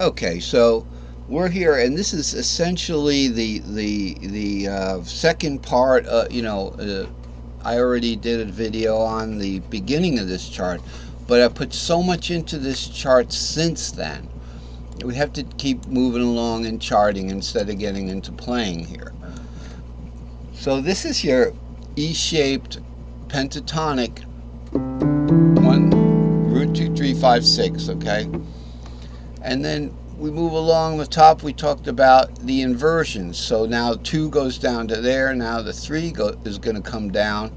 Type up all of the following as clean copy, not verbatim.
Okay, so we're here, and this is essentially the second part. I already did a video on the beginning of this chart, but I put so much into this chart since then. We have to keep moving along and charting instead of getting into playing here. So this is your E-shaped pentatonic, one root 2 3 5 6. Okay, and then we move along the top. We talked about the inversions. So now 2 goes down to there. Now the 3 is going to come down,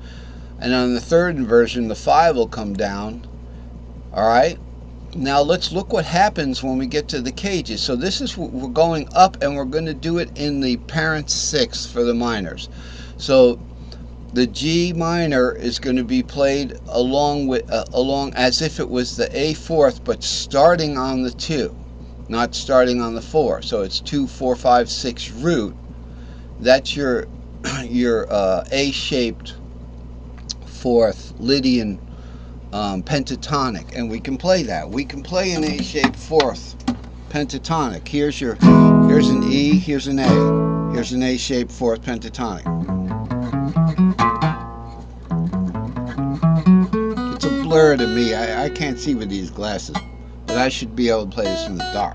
and on the third inversion, the 5 will come down. All right. Now let's look what happens when we get to the cages. So this is, we're going up, and we're going to do it in the parent sixth for the minors. So the G minor is going to be played along as if it was the A fourth, but starting on the 2, not starting on the 4. So it's 2 4 5 6 root. That's your A-shaped fourth Lydian pentatonic, and we can play that. We can play an A-shaped fourth pentatonic. Here's an E, here's an A, here's an A-shaped fourth pentatonic. It's a blur to me. I can't see with these glasses, but I should be able to play this in the dark.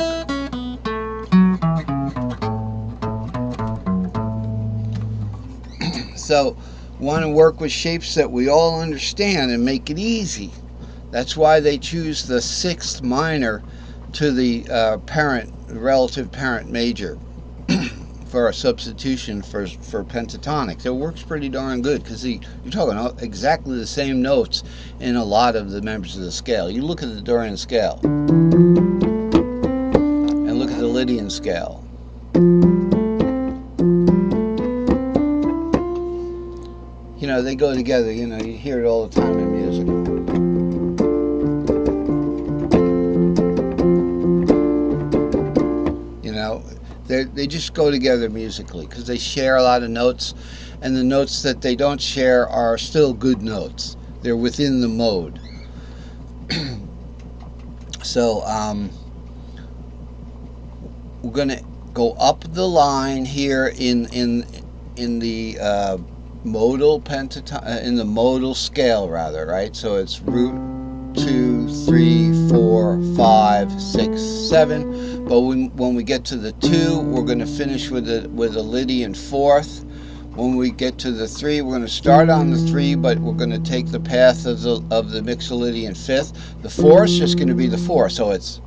So want to work with shapes that we all understand and make it easy. That's why they choose the sixth minor to the relative parent major for a substitution for pentatonics. It works pretty darn good because you're talking exactly the same notes in a lot of the members of the scale. You look at the Dorian scale and look at the Lydian scale. You know, they go together. You know, you hear it all the time in music. You know, they just go together musically because they share a lot of notes, and the notes that they don't share are still good notes. They're within the mode. So we're going to go up the line here in the modal in the modal scale, rather, right? So it's root 2 3 4 5 6 7. But when we get to the 2, we're going to finish with a Lydian fourth. When we get to the 3, we're going to start on the 3, but we're going to take the path of the Mixolydian fifth. The 4 is just going to be the 4. So it's,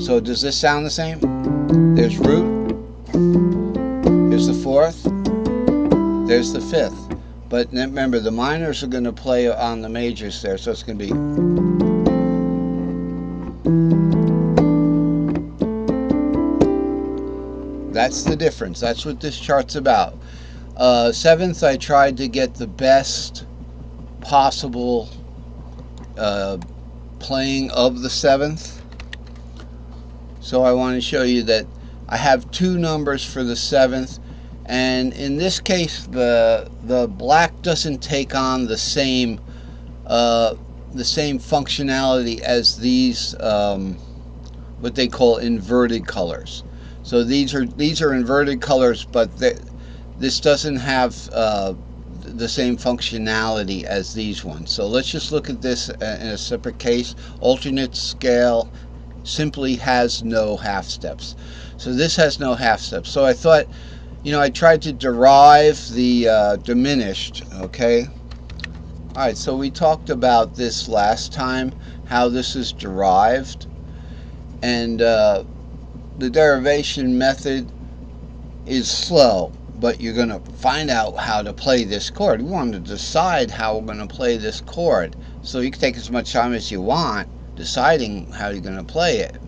so does this sound the same? There's root. Here's the 4th. There's the 5th. But remember, the minors are going to play on the majors there, so it's going to be. That's the difference. That's what this chart's about. 7th, I tried to get the best possible playing of the 7th. So I want to show you that I have 2 numbers for the 7th. And in this case, the black doesn't take on the same functionality as these what they call inverted colors. So these are inverted colors, but this doesn't have the same functionality as these ones. So let's just look at this in a separate case. Alternate scale simply has no half steps. So this has no half steps. So I thought, you know, I tried to derive the diminished, okay? All right, so we talked about this last time, how this is derived. And the derivation method is slow, but you're going to find out how to play this chord. We want to decide how we're going to play this chord. So you can take as much time as you want deciding how you're going to play it.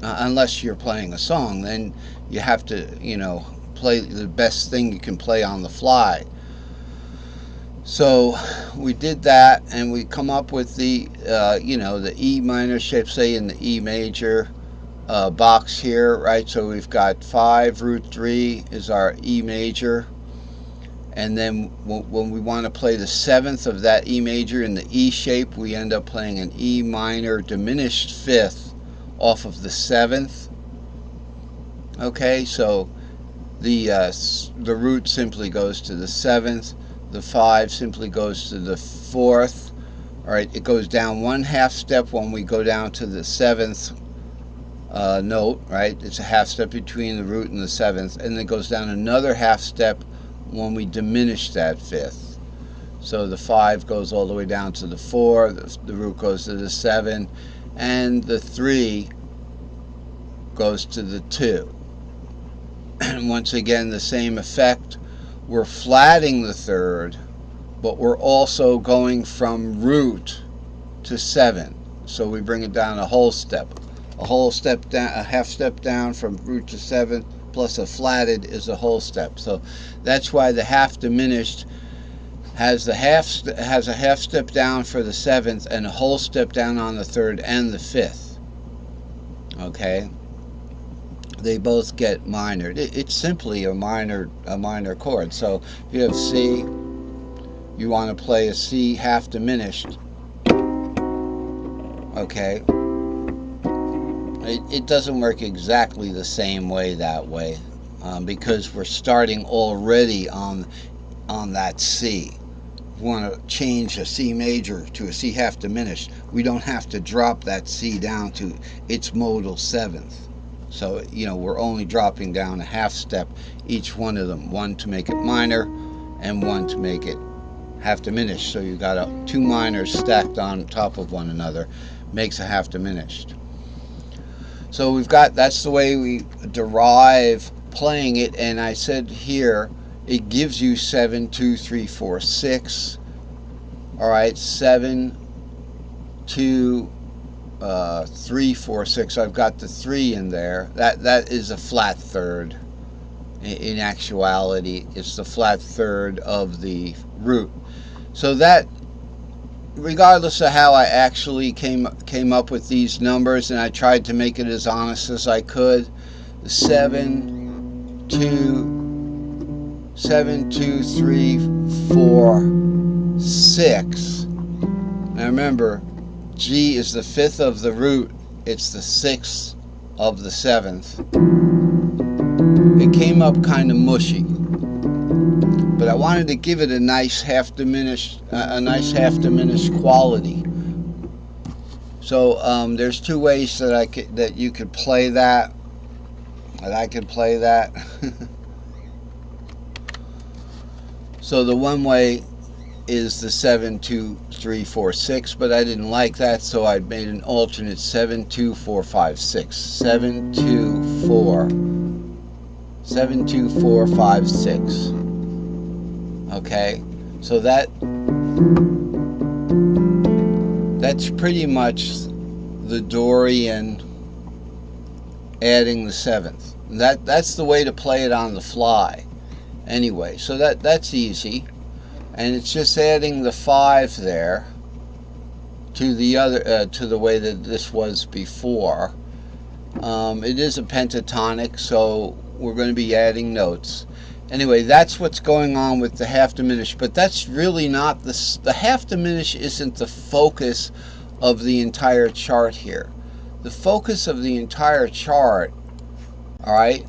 Unless you're playing a song, then you have to, you know, play the best thing you can play on the fly. So we did that, and we come up with the you know, the E minor shape, say in the E major box here, right? So we've got 5 root 3 is our E major, and then when we want to play the 7th of that E major in the E shape, we end up playing an E minor diminished 5th off of the 7th. Okay, so the root simply goes to the 7th, the 5 simply goes to the 4th. All right, it goes down 1/2 step when we go down to the 7th note, right? It's a 1/2 step between the root and the 7th, and it goes down another 1/2 step when we diminish that 5th. So the 5 goes all the way down to the 4, the root goes to the 7, and the 3 goes to the 2. And once again, the same effect. We're flatting the 3rd, but we're also going from root to 7. So we bring it down a whole step. A whole step down, a 1/2 step down from root to 7, plus a flatted is a whole step. So that's why the half diminished has a half step down for the 7th and a whole step down on the 3rd and the 5th. Okay, they both get minored. It's simply a minor chord. So if you have C, you want to play a C half diminished. Okay, it doesn't work exactly the same way that way, because we're starting already on that C. If we want to change a C major to a C half diminished, we don't have to drop that C down to its modal 7th. So, you know, we're only dropping down a 1/2 step each one of them, one to make it minor and one to make it half diminished. So you got 2 minors stacked on top of one another, makes a half diminished. So we've got, that's the way we derive playing it. And I said here, it gives you 7, 2, 3, 4, 6. All right, 7, 2, 3, 4, 6. I've got the 3 in there. That is a flat third. In actuality, it's the flat third of the root. So that, regardless of how I actually came up with these numbers, and I tried to make it as honest as I could, 7, 2, 7, 2, 3, 4, 6. Now remember, G is the 5th of the root. It's the 6th of the 7th. It came up kind of mushy, but I wanted to give it a nice half diminished quality. So there's 2 ways that you could play that. That I could play that. So the one way is the 7, 2, 3, 4, 6, but I didn't like that, so I made an alternate 7, 2, 4, 5, 6. 7, 2, 4. 7, 2, 4, 5, 6. Okay, so that's pretty much the Dorian adding the 7th. That's the way to play it on the fly. Anyway, so that's easy. And it's just adding the 5 there to the other to the way that this was before. It is a pentatonic, so we're going to be adding notes. Anyway, that's what's going on with the half diminished, but that's really not the half diminished isn't the focus of the entire chart here. The focus of the entire chart, all right,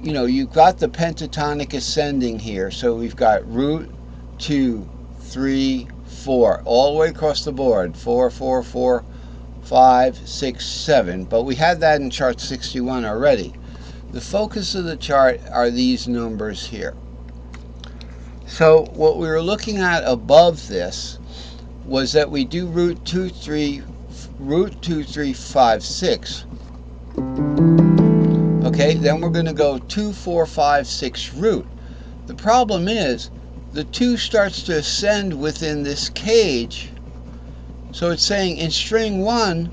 you know, you've got the pentatonic ascending here, so we've got root, 2, 3, 4, all the way across the board, 4, 4, 4, 5, 6, 7, but we had that in chart 61 already. The focus of the chart are these numbers here. So what we were looking at above this was that we do root 2, 3, 5, 6. Okay, then we're going to go 2, 4, 5, 6 root. The problem is the 2 starts to ascend within this cage. So it's saying in string 1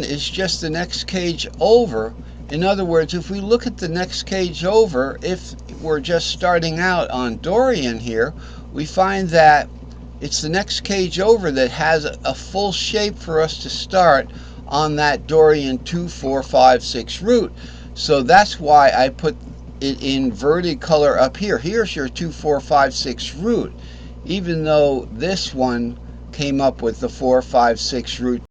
is just the next cage over. In other words, if we look at the next cage over, if we're just starting out on Dorian here, we find that it's the next cage over that has a full shape for us to start on that Dorian 2, 4, 5, 6 root. So that's why I put it in inverted color up here. Here's your 2, 4, 5, 6 root, even though this one came up with the 4, 5, 6 root